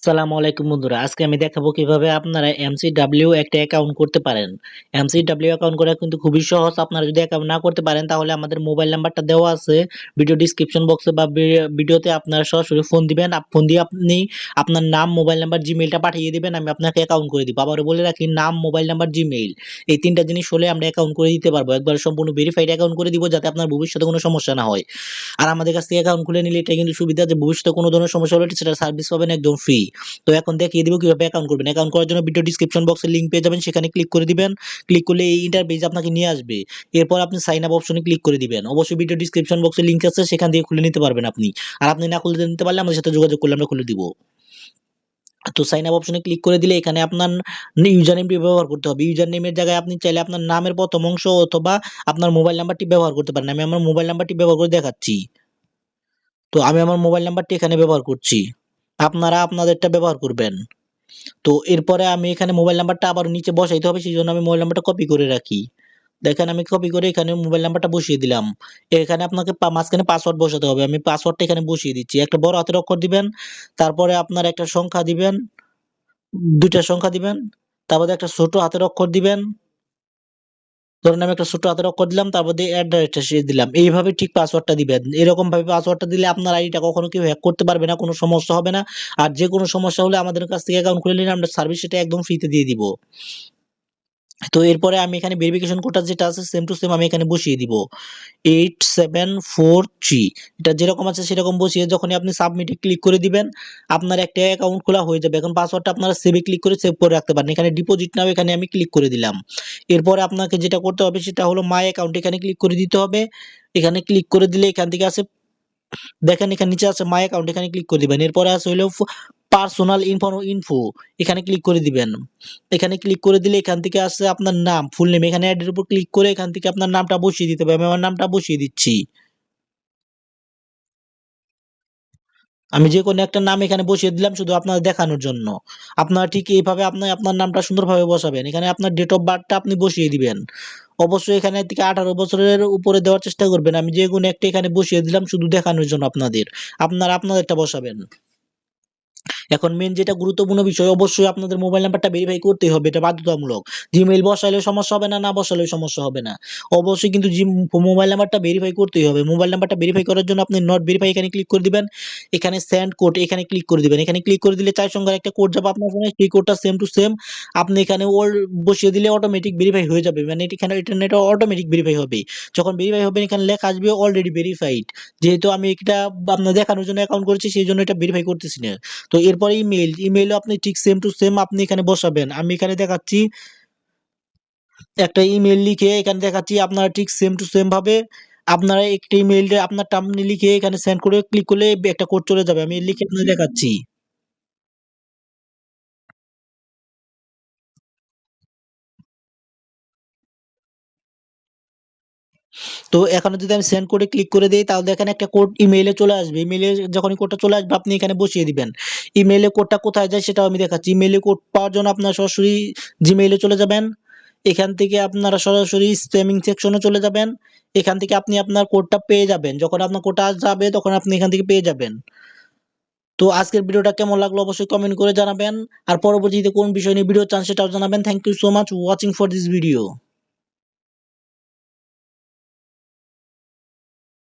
আসসালামু আলাইকুম বন্ধুরা, আজকে আমি দেখাবো কিভাবে আপনারা MCW একটা অ্যাকাউন্ট করতে পারেন। MCW অ্যাকাউন্ট করা কিন্তু খুবই সহজ। আপনারা যদি অ্যাকাউন্ট না করতে পারেন তাহলে আমাদের মোবাইল নাম্বারটা দেওয়া আছে ভিডিও ডেসক্রিপশন বক্সে বা ভিডিওতে। আপনারা সরাসরি ফোন দিবেন, ফোন দিয়ে আপনি আপনার নাম, মোবাইল নাম্বার, জিমেইলটা পাঠিয়ে দিবেন, আমি আপনাকে অ্যাকাউন্ট করে দিব। আবারও বলে রাখি, নাম, মোবাইল নাম্বার, জিমেইল এই তিনটা জিনিস হলে আমরা অ্যাকাউন্ট করে দিতে পারবো। একবার সম্পূর্ণ ভেরিফাইড অ্যাকাউন্ট করে দিব যাতে আপনার ভবিষ্যতে কোনো সমস্যা না হয়। আর আমাদের কাছ থেকে অ্যাকাউন্ট খুলে নিলে এটা কিন্তু সুবিধা যে ভবিষ্যতে কোনো ধরনের সমস্যা হলে সেটা সার্ভিস পাবেন একদম ফ্রি। তো এখন দেখিয়ে দিব কিভাবে অ্যাকাউন্ট করবেন। অ্যাকাউন্ট করার জন্য ভিডিও ডেসক্রিপশন বক্সে লিংক পেয়ে যাবেন, সেখানে ক্লিক করে দিবেন। ক্লিক করলে এই ইন্টারফেস আপনাকে নিয়ে আসবে। এরপর আপনি সাইন আপ অপশনে ক্লিক করে দিবেন। অবশ্যই ভিডিও ডেসক্রিপশন বক্সে লিংক আছে, সেখান থেকে খুলে নিতে পারবেন আপনি। আর আপনি না খুলে নিতে পারলে আমাদের সাথে যোগাযোগ করলে আমরা খুলে দিব। তো সাইন আপ অপশনে ক্লিক করে দিলে এখানে আপনার ইউজার নেমটি ব্যবহার করতে হবে। ইউজার নেমের জায়গায় আপনি চাইলে আপনার নামের প্রথম অংশ অথবা আপনার মোবাইল নাম্বারটি ব্যবহার করতে পারেন। আমি আমার মোবাইল নাম্বারটি ব্যবহার করে দেখাচ্ছি। তো আমি আমার মোবাইল নাম্বারটি এখানে ব্যবহার করছি। আপনারা আপনাদেরটা ব্যবহার করবেন। তো এরপরে আমি এখানে মোবাইল নাম্বারটা আবার নিচে বসাইতে হবে, সেজন্য আমি মোবাইল নাম্বারটা কপি করে রাখি। দেখেন আমি কপি করে এখানে মোবাইল নাম্বারটা বসিয়ে দিলাম। এখানে আপনাকে মাঝখানে পাসওয়ার্ড বসাতে হবে। আমি পাসওয়ার্ডটা এখানে বসিয়ে দিচ্ছি। একটা বড় হাতের অক্ষর দিবেন, তারপরে আপনার একটা সংখ্যা দিবেন, ২ টা সংখ্যা দিবেন, তারপরে একটা ছোট হাতের অক্ষর দিবেন। ধরুন আমি একটা ছোট হাতের অক্ষর দিলাম, তারপর দিয়ে অ্যাড্রেসটা দিলাম। এইভাবে ঠিক পাসওয়ার্ডটা দিবেন। এরকম ভাবে পাসওয়ার্ডটা দিলে আপনার আইডিটা কখনো কেউ হ্যাক করতে পারবে না, কোনো সমস্যা হবে না। আর যেকোনো সমস্যা হলে আমাদের কাছ থেকে অ্যাকাউন্ট খুলে নিলে আমরা সার্ভিস সেটা একদম ফ্রিতে দিয়ে দিব। তো এরপরে আমি এখানে ভেরিফিকেশন কোডটা যেটা আছে সেম টু সেম আমি এখানে বসিয়ে দিব। 8743 এটা যেরকম আছে সেরকম বসিয়ে যখনই আপনি সাবমিটে ক্লিক করে দিবেন, আপনার একটা অ্যাকাউন্ট খোলা হয়ে যাবে। এখন পাসওয়ার্ডটা আপনারা সেভে ক্লিক করে সেভ করে রাখতে পারেন। এখানে ডিপোজিট নাও এখানে আমি ক্লিক করে দিলাম। এরপরে আপনাকে যেটা করতে হবে সেটা হলো মাই অ্যাকাউন্ট, এখানে ক্লিক করে দিতে হবে। এখানে ক্লিক করে দিলে এখান থেকে আছে, দেখেন এখানে নিচে আছে মাই অ্যাকাউন্ট, এখানে ক্লিক করে দিবেন। এরপরে আছে হলো পার্সোনাল ইনফো, এখানে ক্লিক করে দিবেন। এখানে ক্লিক করে দিলে এখান থেকে আসছে আপনার নাম, ফুল নেম। এখানে এড এর উপর ক্লিক করে এখান থেকে আপনার নামটা বসিয়ে দিতে হবে। আমি আমার নামটা বসিয়ে দিচ্ছি। আমি যেকোনো একটা নাম এখানে বসিয়ে দিলাম শুধু আপনাদের দেখানোর জন্য। আপনারা ঠিক এইভাবে আপনি আপনার নামটা সুন্দরভাবে বসাবেন। এখানে আপনার ডেট অফ বার্থটা আপনি বসিয়ে দিবেন। অবশ্যই এখানে থেকে 18 বছরের উপরে দেওয়ার চেষ্টা করবেন। আমি যেকোনো একটা এখানে বসিয়ে দিলাম শুধু দেখানোর জন্য আপনাদের। আপনারা আপনাদেরটা বসাবেন। এখন মেইন যেটা গুরুত্বপূর্ণ বিষয়, অবশ্যই আপনাদের মোবাইল নাম্বারটা ভেরিফাই করতেই হবে, এটা বাধ্যতামূলক। জিমেইল বসাইলেও সমস্যা হবে না, না বসালেও সমস্যা হবে না। অবশ্যই কিন্তু মোবাইল নাম্বারটা ভেরিফাই করতেই হবে। মোবাইল নাম্বারটা ভেরিফাই করার জন্য আপনি নট ভেরিফাই এখানে ক্লিক করে দিবেন। এখানে সেন্ড কোড এখানে ক্লিক করে দিবেন। এখানে ক্লিক করে দিলে ৪ সংখ্যার একটা কোড যাবে আপনার ফোনে। সেই কোডটা সেম টু সেম আপনি এখানে বসিয়ে দিলে অটোমেটিক ভেরিফাই হয়ে যাবে। মানে এটা অটোমেটিক ভেরিফাই হবে। যখন ভেরিফাই হবে এখানে লেখা আসবে অলরেডি ভেরিফাইড। যেহেতু আমি এটা আপনার দেখানোর জন্য অ্যাকাউন্ট করেছি সেজন্য এটা ভেরিফাই করতেছি না। তো এরপরে ইমেইলও আপনি ঠিক সেম টু সেম আপনি এখানে বসাবেন। আমি এখানে দেখাচ্ছি, একটা ইমেইল লিখে এখানে দেখাচ্ছি আপনারা ঠিক সেম টু সেম ভাবে আপনারা একটা ইমেইলে আপনার টার্ম লিখে এখানে সেন্ড করে ক্লিক করলে একটা কোড চলে যাবে। আমি লিখে আপনাদের দেখাচ্ছি। তো এখানে যদি আমি সেন্ড কোডে ক্লিক করে দেই তাহলে এখানে একটা কোড ইমেইলে চলে আসবে। ইমেইলে যখনই কোডটা চলে আসবে আপনি এখানে বসিয়ে দিবেন। ইমেইলে কোডটা কোথায় যায় সেটাও আমি দেখাচ্ছি। ইমেইলে কোড পাওয়ার জন্য আপনারা সরাসরি জিমেইলে চলে যাবেন। এখান থেকে আপনারা সরাসরি স্প্যামিং সেকশনে চলে যাবেন। এখান থেকে আপনি আপনার কোডটা পেয়ে যাবেন। যখন আপনার কোডটা যাবে তখন আপনি এখান থেকে পেয়ে যাবেন। তো আজকের ভিডিওটা কেমন লাগলো অবশ্যই কমেন্ট করে জানাবেন। আর পরবর্তীতে কোন বিষয় নিয়ে ভিডিও চান সেটাও জানাবেন। Thank you so much watching for this video.